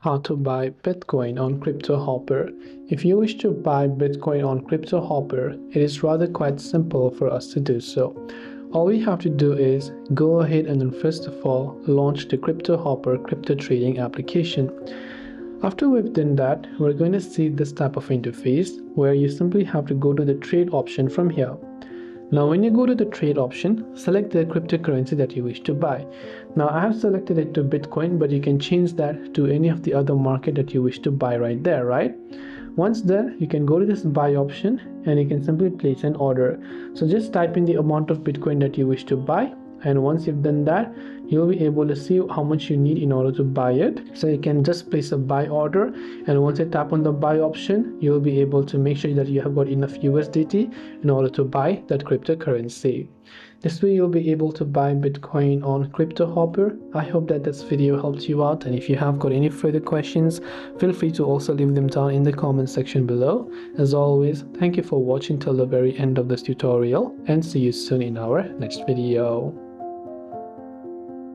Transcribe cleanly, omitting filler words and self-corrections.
How to buy Bitcoin on Cryptohopper. If you wish to buy Bitcoin on Cryptohopper, it is rather quite simple for us to do so. All we have to do is go ahead and then first of all launch the Cryptohopper crypto trading application. After we've done that, we're going to see this type of interface where you simply have to go to the trade option from here. Now when you go to the trade option, select the cryptocurrency that you wish to buy. Now I have selected it to Bitcoin, but you can change that to any of the other market that you wish to buy right there, right? Once there, you can go to this buy option and you can simply place an order. So just type in the amount of Bitcoin that you wish to buy, and once you've done that, you'll be able to see how much you need in order to buy it. So you can just place a buy order, and once you tap on the buy option, you'll be able to make sure that you have got enough USDT in order to buy that cryptocurrency. This way you'll be able to buy Bitcoin on Cryptohopper. I hope that this video helped you out, and if you have got any further questions, feel free to also leave them down in the comment section below. As always, thank you for watching till the very end of this tutorial, and see you soon in our next video.